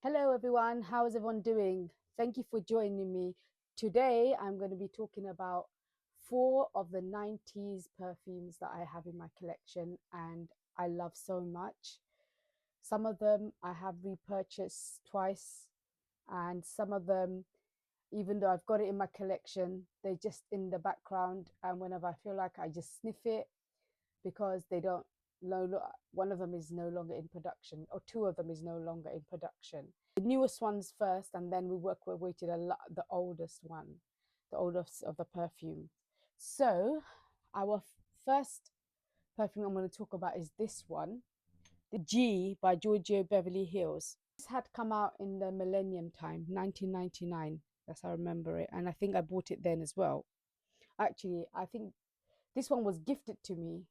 Hello, everyone. How is everyone doing? Thank you for joining me. Today, I'm going to be talking about four of the 90s perfumes that I have in my collection and I love so much. Some of them I have repurchased twice, and some of them, even though I've got it in my collection, they're just in the background. And whenever I feel like I just sniff it because they don't, one of them is no longer in production, or two of them is no longer in production. The newest ones first, and then we work our way to the oldest one, the oldest of the perfume. So, our first perfume I'm going to talk about is this one, the G by Giorgio Beverly Hills. This had come out in the millennium time, 1999. That's how I remember it, and I think I bought it then as well. Actually, I think this one was gifted to me.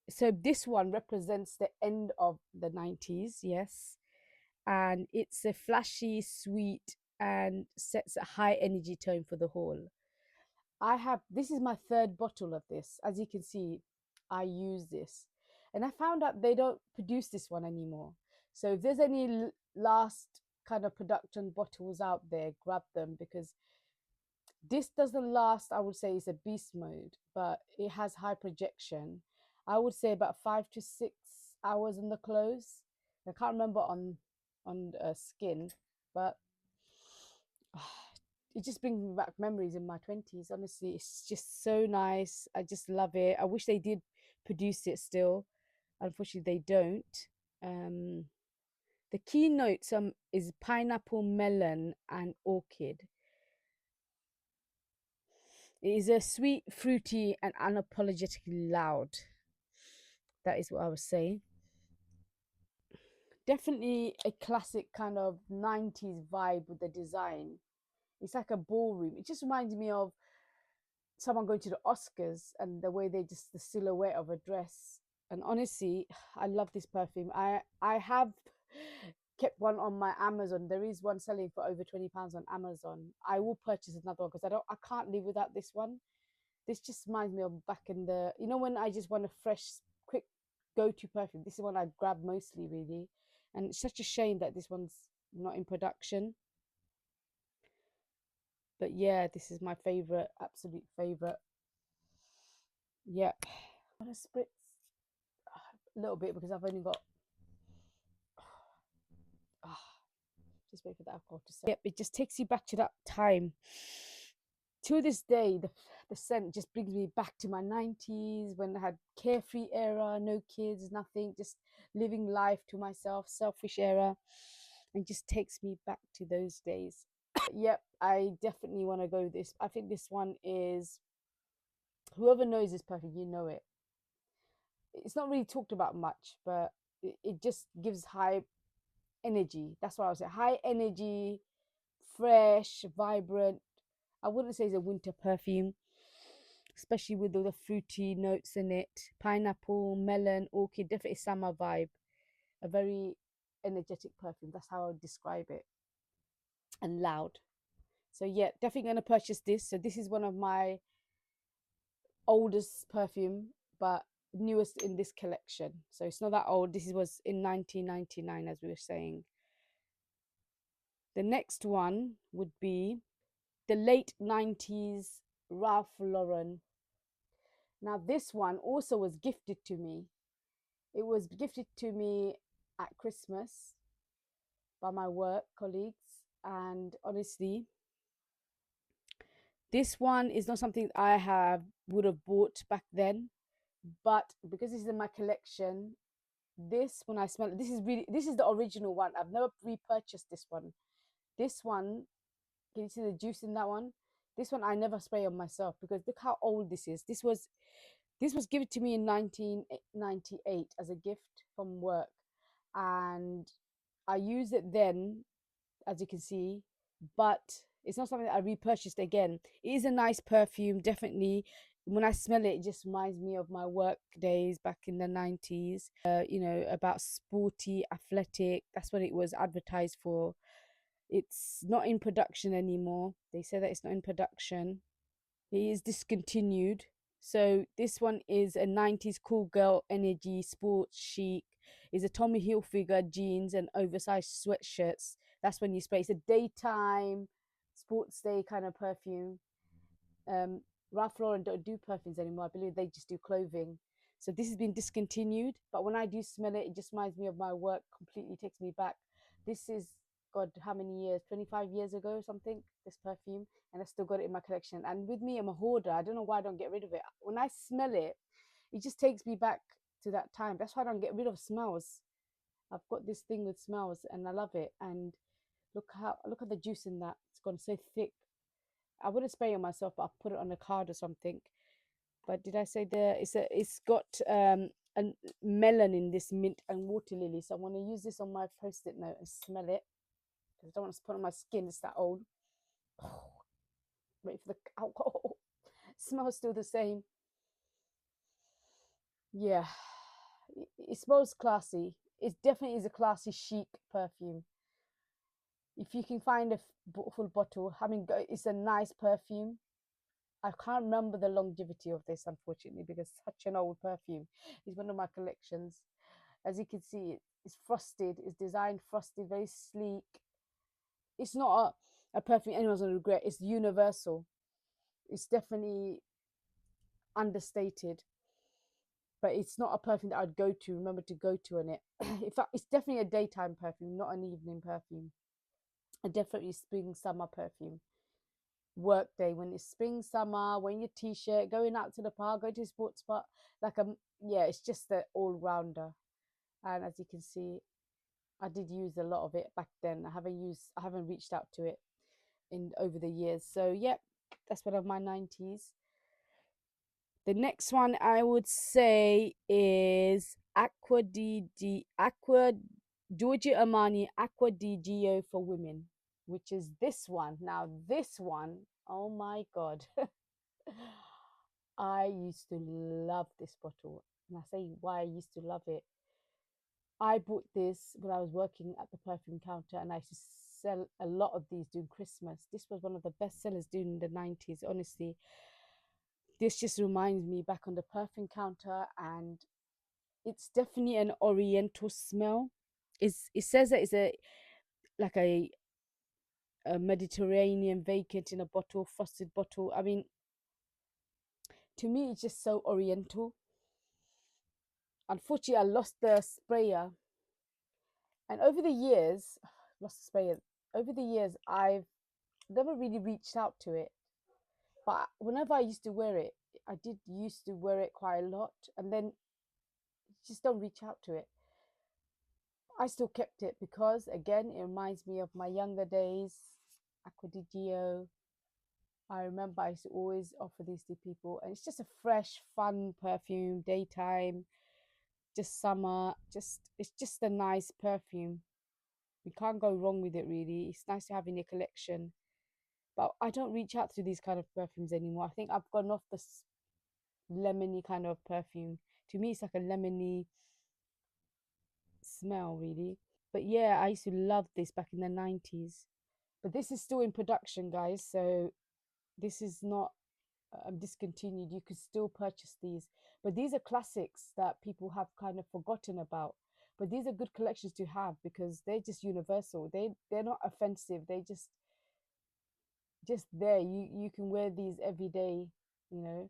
So this one represents the end of the 90s, yes, and it's a flashy, sweet, and sets a high energy tone for the whole. I have This is my third bottle of this. As you can see, I use this, and I found out they don't produce this one anymore. So if there's any last kind of production bottles out there, grab them, because this doesn't last. I would say it's a beast mode, but it has high projection. I would say about 5 to 6 hours in the clothes. I can't remember on skin, but it just brings me back memories in my 20s. Honestly, it's just so nice. I just love it. I wish they did produce it still. Unfortunately, they don't. Um, the key notes is pineapple, melon, and orchid. It is a sweet, fruity, and unapologetically loud. That is what I was saying. Definitely a classic kind of 90s vibe with the design. It's like a ballroom. It just reminds me of someone going to the Oscars and the way they just the silhouette of a dress. And honestly, I love this perfume. I have kept one on my Amazon. There is one selling for over £20 on Amazon. I will purchase another one because I can't live without this one. This just reminds me of back in the, when I just want a fresh, quick go-to perfume. This is one I grab mostly, really. And it's such a shame that this one's not in production. But yeah, this is my favorite, absolute favorite. Yep. I'm gonna spritz a little bit because I've only got. Just wait for the alcohol to set. Yep, it just takes you back to that time. To this day, the scent just brings me back to my 90s when I had carefree era, no kids, nothing, just living life to myself, selfish era, and just takes me back to those days. Yep, I definitely want to go this. I think this one is, whoever knows this perfume, you know it. It's not really talked about much, but it just gives high energy. That's what I would say. High energy, fresh, vibrant. I wouldn't say it's a winter perfume, especially with all the fruity notes in it. Pineapple, melon, orchid, definitely summer vibe. A very energetic perfume. That's how I would describe it. And loud. So yeah, definitely gonna purchase this. So this is one of my oldest perfume, but newest in this collection. So it's not that old. This was in 1999, as we were saying. The next one would be the late 90s Ralph Lauren. Now, this one also was gifted to me. It was gifted to me at Christmas by my work colleagues. And honestly, this one is not something I would have bought back then. But because this is in my collection, this, when I smell it, this is the original one. I've never repurchased this one. This one, can you see the juice in that one? This one I never spray on myself because look how old this is. This was given to me in 1998 as a gift from work, and I used it then, as you can see, but it's not something that I repurchased again. It is a nice perfume, definitely. When I smell it, it just reminds me of my work days back in the 90s, about sporty, athletic. That's what it was advertised for. It's not in production anymore. They say that it's not in production. It is discontinued. So this one is a 90s cool girl energy, sports chic. is a Tommy Hilfiger jeans and oversized sweatshirts. That's when you spray. It's a daytime, sports day kind of perfume. um, Ralph Lauren don't do perfumes anymore. I believe they just do clothing. So this has been discontinued. But when I do smell it, it just reminds me of my work. Completely takes me back. This is, God, how many years? 25 years ago or something. This perfume, and I still got it in my collection. And with me, I'm a hoarder. I don't know why I don't get rid of it. When I smell it, it just takes me back to that time. That's why I don't get rid of smells. I've got this thing with smells, and I love it. And look at the juice in that. It's gone so thick. I wouldn't spray it on myself, but I'll put it on a card or something. But did I say there? It's got a melon in this, mint and water lily. So I'm gonna use this on my post-it note and smell it because I don't want to put it on my skin. It's that old. Wait for the alcohol. Smells still the same. Yeah, it smells classy. It definitely is a classy, chic perfume. If you can find a full bottle, I mean, it's a nice perfume. I can't remember the longevity of this, unfortunately, because it's such an old perfume. It's one of my collections. As you can see, it's frosted. It's designed frosted, very sleek. It's not a perfume anyone's gonna regret. It's universal. It's definitely understated, but it's not a perfume that I'd go to. Remember to go to on it. In fact, it's definitely a daytime perfume, not an evening perfume. A definitely spring summer perfume. Work day when it's spring summer, wearing your t-shirt, going out to the park, going to a sports spot, like yeah, it's just the all-rounder. And as you can see, I did use a lot of it back then. I haven't reached out to it in over the years. So yeah, that's one of my 90s. The next one I would say is Aqua Giorgio Armani Acqua di Gio for women, which is this one. Now this one, oh my God. I used to love this bottle. And I say why I used to love it. I bought this when I was working at the perfume counter, and I used to sell a lot of these during Christmas. This was one of the best sellers during the 90s, honestly. This just reminds me back on the perfume counter, and it's definitely an oriental smell. It says that it's a like a Mediterranean vacant in a bottle, frosted bottle. I mean, to me, it's just so oriental. Unfortunately, I lost the sprayer, and over the years, lost the sprayer. Over the years, I've never really reached out to it. But whenever I used to wear it, I did used to wear it quite a lot, and then just don't reach out to it. I still kept it because, again, it reminds me of my younger days. Acqua di Gio. I remember I used to always offer these to people, and it's just a fresh, fun perfume, daytime, just summer. It's just a nice perfume. You can't go wrong with it, really. It's nice to have in your collection. But I don't reach out to these kind of perfumes anymore. I think I've gone off this lemony kind of perfume. To me, it's like a lemony smell, really. But yeah, I used to love this back in the 90s. But this is still in production, guys. So this is not discontinued. You could still purchase these. But these are classics that people have kind of forgotten about. But these are good collections to have because they're just universal. They're not offensive. They just there. You can wear these every day, you know.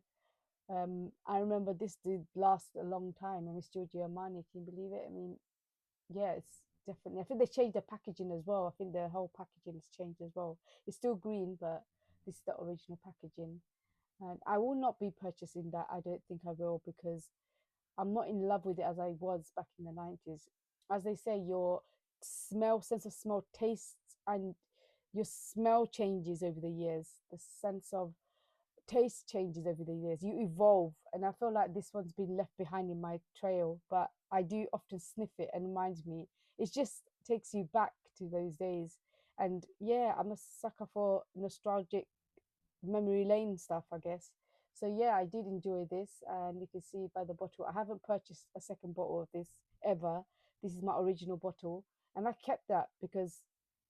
I remember this did last a long time. And Miss Giorgio Armani, can you believe it? I mean, yeah, it's definitely. I think they changed the packaging as well. I think the whole packaging has changed as well. It's still green, but this is the original packaging. And I will not be purchasing that. I don't think I will because I'm not in love with it as I was back in the 90s. As they say, your sense of smell, tastes, and your smell changes over the years. The sense of taste changes over the years. You evolve, and I feel like this one's been left behind in my trail, but I do often sniff it and reminds me. It just takes you back to those days. And yeah, I'm a sucker for nostalgic memory lane stuff, I guess. So yeah, I did enjoy this, and you can see by the bottle, I haven't purchased a second bottle of this ever. This is my original bottle, and I kept that because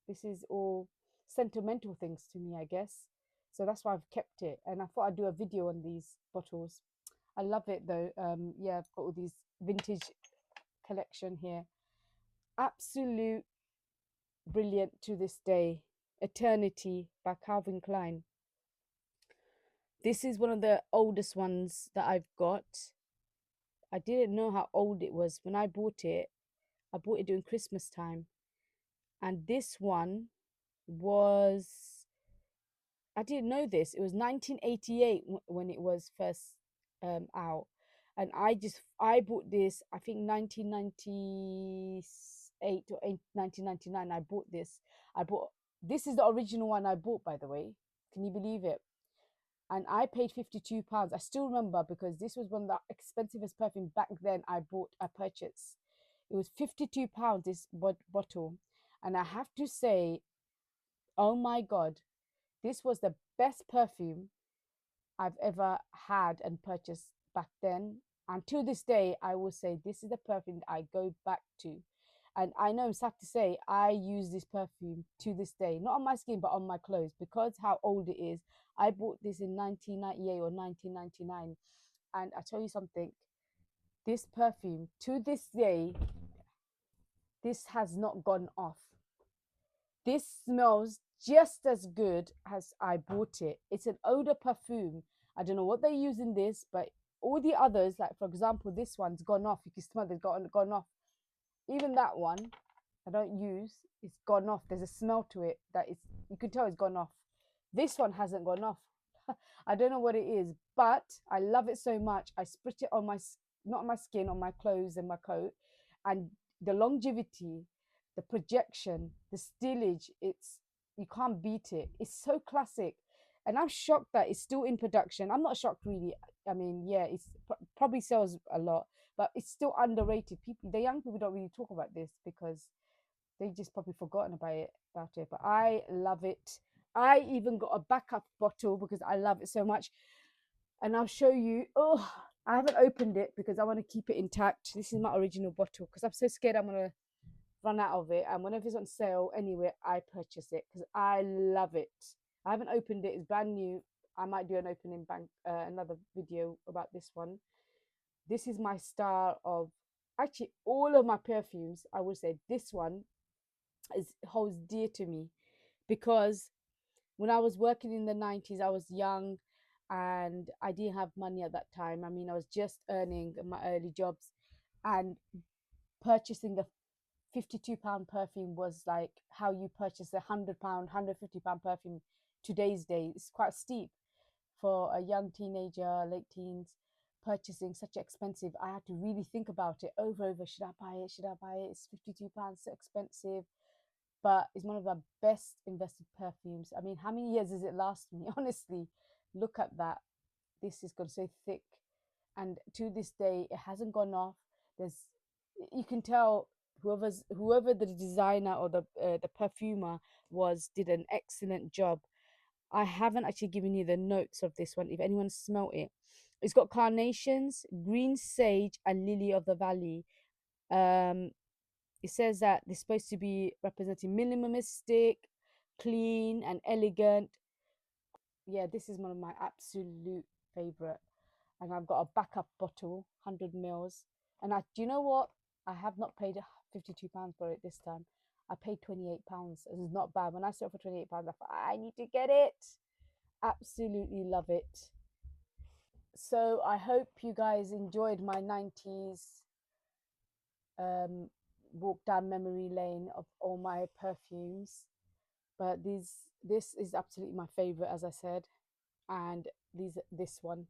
this is all sentimental things to me, I guess. So that's why I've kept it, and I thought I'd do a video on these bottles. I love it though. Yeah, I've got all these vintage collection here. Absolute brilliant to this day. Eternity by Calvin Klein. This is one of the oldest ones that I've got. I didn't know how old it was when I bought it. I bought it during Christmas time. And this one was, I didn't know this. It was 1988 when it was first out. And I bought this, I think 1998 or 1999. I bought this. This is the original one I bought, by the way. Can you believe it? And I paid £52. I still remember because this was one of the expensivest perfume back then I purchased. It was £52, this bottle. And I have to say, oh my God, this was the best perfume I've ever had and purchased back then. And to this day, I will say this is the perfume that I go back to. And I know I'm sad to say I use this perfume to this day, not on my skin, but on my clothes because how old it is. I bought this in 1998 or 1999. And I tell you something, this perfume to this day, this has not gone off. This smells just as good as I bought it. It's an odor perfume. I don't know what they use in this, but all the others, like for example, this one's gone off. You can smell it's gone off. Even that one I don't use, it's gone off. There's a smell to it that is, you can tell it's gone off. This one hasn't gone off. I don't know what it is, but I love it so much. I sprit it on not on my skin, on my clothes and my coat, and the longevity, the projection, the stillage, you can't beat it. It's so classic. And I'm shocked that it's still in production. I'm not shocked really. I mean, yeah, it's probably sells a lot, but it's still underrated. The young people don't really talk about this because they just probably forgotten about it. But I love it. I even got a backup bottle because I love it so much. And I'll show you. Oh, I haven't opened it because I want to keep it intact. This is my original bottle because I'm so scared I'm going to run out of it. And whenever it's on sale anywhere, I purchase it because I love it. I haven't opened it. It's brand new. I might do an opening another video about this one. This is my style of, actually all of my perfumes. I would say this one holds dear to me because when I was working in the 90s, I was young and I didn't have money at that time. I mean, I was just earning my early jobs, and purchasing the £52 perfume was like how you purchase £100, £150 perfume today's day. It's quite steep for a young teenager, late teens, purchasing such expensive. I had to really think about it over. Should I buy it? Should I buy it? It's £52, so expensive. But it's one of the best invested perfumes. I mean, how many years does it last me? Honestly, look at that. This is gone so thick. And to this day, it hasn't gone off. You can tell whoever the designer or the perfumer did an excellent job. I haven't actually given you the notes of this one. If anyone smelt it, it's got carnations, green sage, and lily of the valley. It says that they're supposed to be representing minimalistic, clean, and elegant. Yeah, this is one of my absolute favorite. And I've got a backup bottle, 100 mils. And do you know what? I have not paid £52 for it this time. I paid £28. It's not bad. When I saw it for £28, I thought I need to get it. Absolutely love it. So I hope you guys enjoyed my 90s walk down memory lane of all my perfumes. But this is absolutely my favorite, as I said. And this one,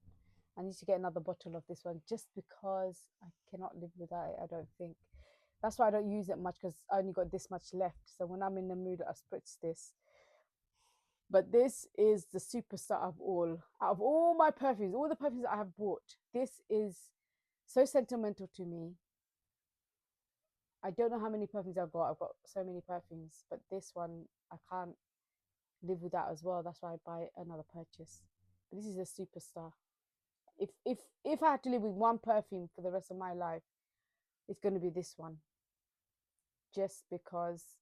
I need to get another bottle of this one just because I cannot live without it, I don't think. That's why I don't use it much, because I only got this much left. So when I'm in the mood, I spritz this. But this is the superstar of all. Out of all my perfumes, all the perfumes I have bought, this is so sentimental to me. I don't know how many perfumes I've got. I've got so many perfumes, but this one I can't live without as well. That's why I buy another purchase. But this is a superstar. If I had to live with one perfume for the rest of my life, it's going to be this one, just because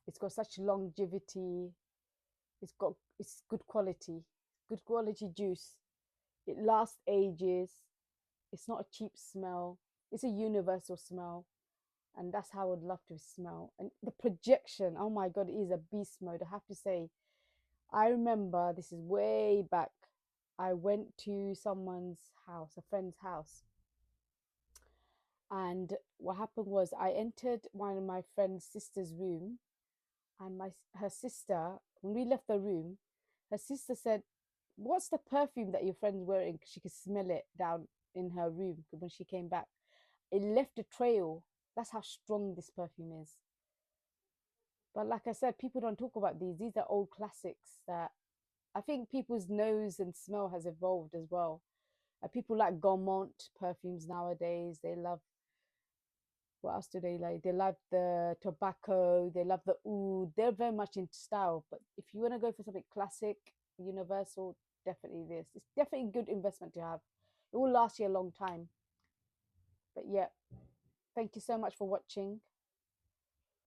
it's got such longevity. It's good quality juice. It lasts ages. It's not a cheap smell. It's a universal smell, and that's how I would love to smell. And the projection, oh my god, it is a beast mode. I have to say, I remember this is way back. I went to someone's house, a friend's house, and what happened was I entered one of my friend's sister's room, and my her sister, when we left the room, her sister said, "What's the perfume that your friend's wearing?" Because she could smell it down in her room when she came back. It left a trail. That's how strong this perfume is. But like I said, people don't talk about these. These are old classics that I think people's nose and smell has evolved as well. People like gourmand perfumes nowadays. They love, what else do they like? They love the tobacco. They love the oud. They're very much in style. But if you want to go for something classic, universal, definitely this. It's definitely a good investment to have. It will last you a long time. But yeah, thank you so much for watching.